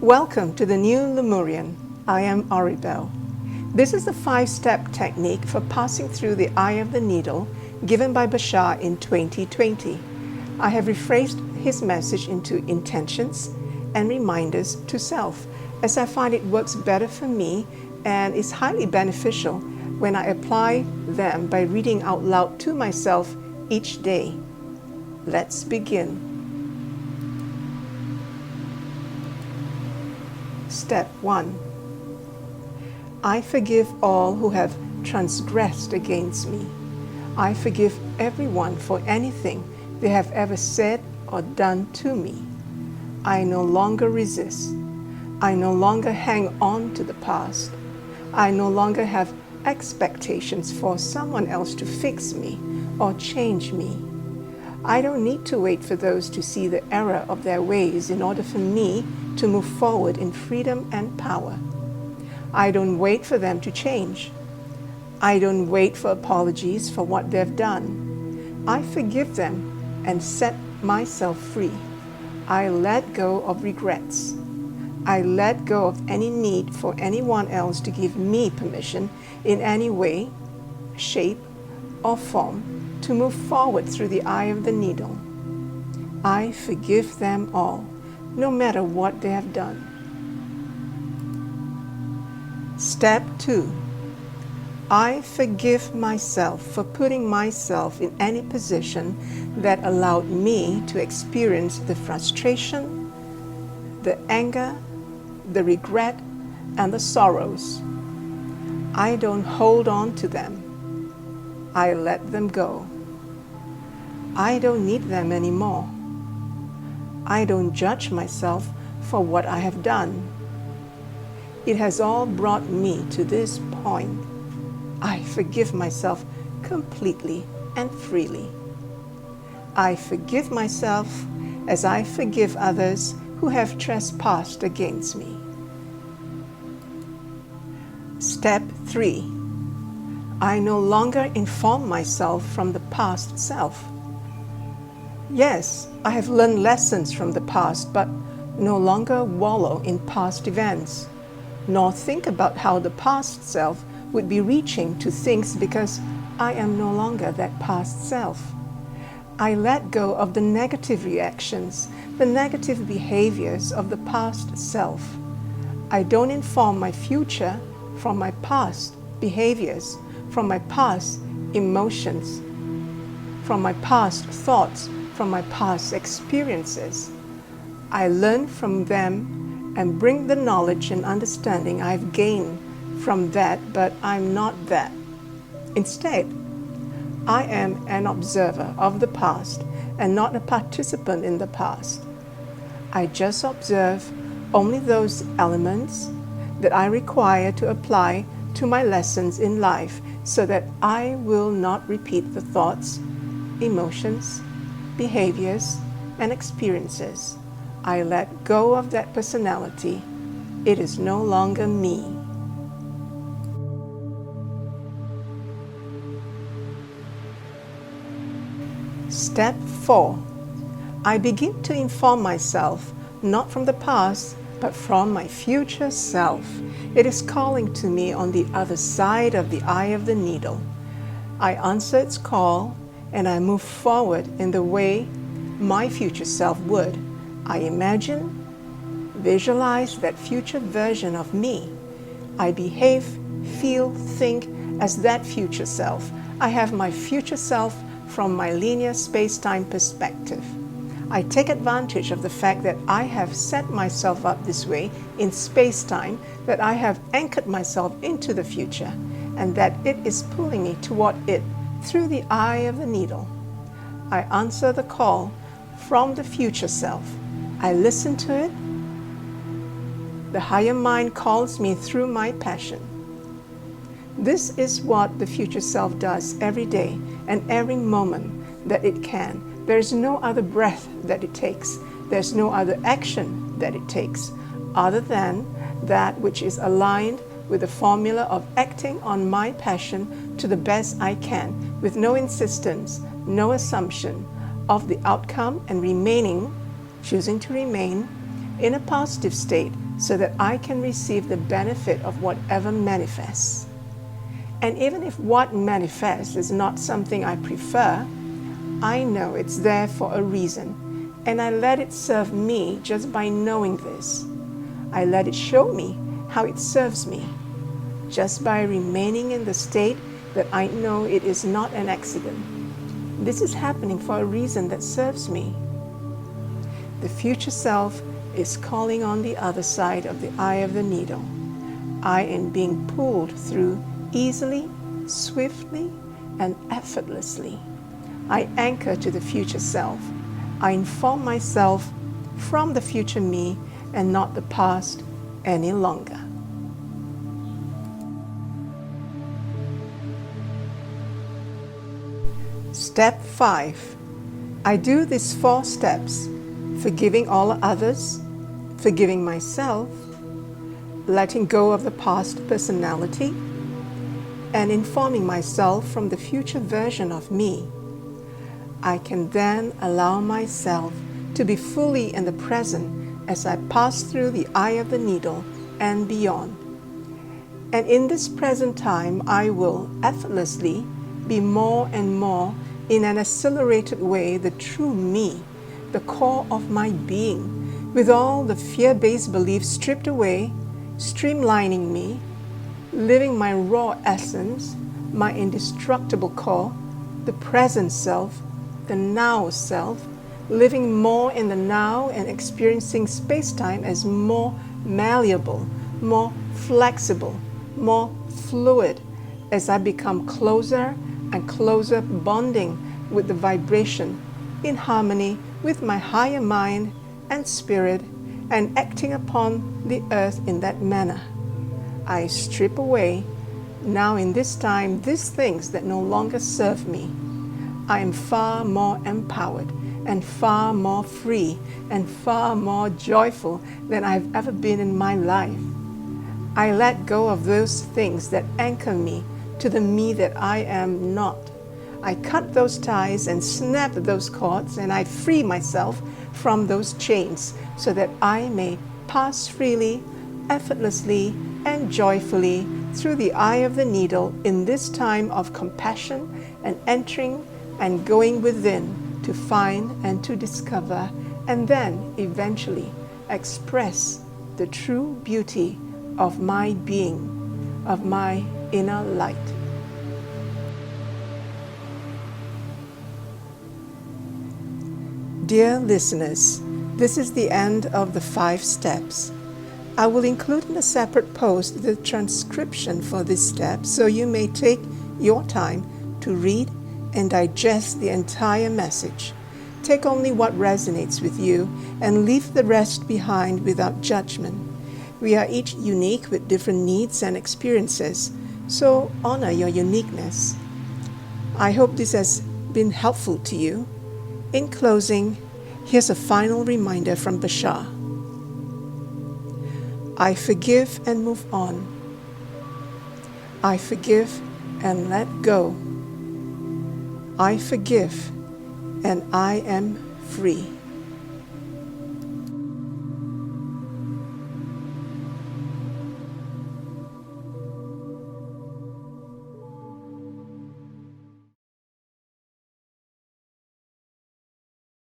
Welcome to the New Lemurian. I am Oribel. This is the 5-step technique for passing through the eye of the needle given by Bashar in 2020. I have rephrased his message into intentions and reminders to self, as I find it works better for me and is highly beneficial when I apply them by reading out loud to myself each day. Let's begin. Step 1. I forgive all who have transgressed against me. I forgive everyone for anything they have ever said or done to me. I no longer resist. I no longer hang on to the past. I no longer have expectations for someone else to fix me or change me. I don't need to wait for those to see the error of their ways in order for me to move forward in freedom and power. I don't wait for them to change. I don't wait for apologies for what they've done. I forgive them and set myself free. I let go of regrets. I let go of any need for anyone else to give me permission in any way, shape, or form to move forward through the eye of the needle. I forgive them all, no matter what they have done. Step 2. I forgive myself for putting myself in any position that allowed me to experience the frustration, the anger, the regret, and the sorrows. I don't hold on to them. I let them go. I don't need them anymore. I don't judge myself for what I have done. It has all brought me to this point. I forgive myself completely and freely. I forgive myself as I forgive others who have trespassed against me. Step 3. I no longer inform myself from the past self. Yes, I have learned lessons from the past, but no longer wallow in past events, nor think about how the past self would be reaching to things because I am no longer that past self. I let go of the negative reactions, the negative behaviors of the past self. I don't inform my future from my past behaviors, from my past emotions, from my past thoughts, from my past experiences. I learn from them and bring the knowledge and understanding I've gained from that, but I'm not that. Instead, I am an observer of the past and not a participant in the past. I just observe only those elements that I require to apply to my lessons in life so that I will not repeat the thoughts, emotions, behaviors, and experiences. I let go of that personality. It is no longer me. Step 4. I begin to inform myself, not from the past, but from my future self. It is calling to me on the other side of the eye of the needle. I answer its call and I move forward in the way my future self would. I imagine, visualize that future version of me. I behave, feel, think as that future self. I have my future self from my linear space-time perspective. I take advantage of the fact that I have set myself up this way in space-time, that I have anchored myself into the future, and that it is pulling me toward it through the eye of the needle. I answer the call from the future self. I listen to it. The higher mind calls me through my passion. This is what the future self does every day and every moment that it can. There's no other breath that it takes. There's no other action that it takes other than that which is aligned with the formula of acting on my passion to the best I can, with no insistence, no assumption of the outcome, and choosing to remain in a positive state so that I can receive the benefit of whatever manifests. And even if what manifests is not something I prefer, I know it's there for a reason, and I let it serve me just by knowing this. I let it show me how it serves me, just by remaining in the state that I know it is not an accident. This is happening for a reason that serves me. The future self is calling on the other side of the eye of the needle. I am being pulled through easily, swiftly, and effortlessly. I anchor to the future self. I inform myself from the future me and not the past any longer. Step 5. I do these 4 steps: forgiving all others, forgiving myself, letting go of the past personality, and informing myself from the future version of me. I can then allow myself to be fully in the present as I pass through the eye of the needle and beyond. And in this present time, I will effortlessly be more and more in an accelerated way the true me, the core of my being, with all the fear-based beliefs stripped away, streamlining me, living my raw essence, my indestructible core, the present self, the now self, living more in the now and experiencing space-time as more malleable, more flexible, more fluid, as I become closer and closer bonding with the vibration, in harmony with my higher mind and spirit, and acting upon the earth in that manner. I strip away, now in this time, these things that no longer serve me. I am far more empowered and far more free and far more joyful than I've ever been in my life. I let go of those things that anchor me to the me that I am not. I cut those ties and snap those cords, and I free myself from those chains so that I may pass freely, effortlessly, and joyfully through the eye of the needle in this time of compassion and entering and going within to find and to discover, and then eventually express the true beauty of my being, of my inner light. Dear listeners, this is the end of the 5 steps. I will include in a separate post the transcription for this step, so you may take your time to read and digest the entire message. Take only what resonates with you and leave the rest behind without judgment. We are each unique with different needs and experiences, so honor your uniqueness. I hope this has been helpful to you. In closing, here's a final reminder from Bashar. I forgive and move on. I forgive and let go. I forgive and I am free.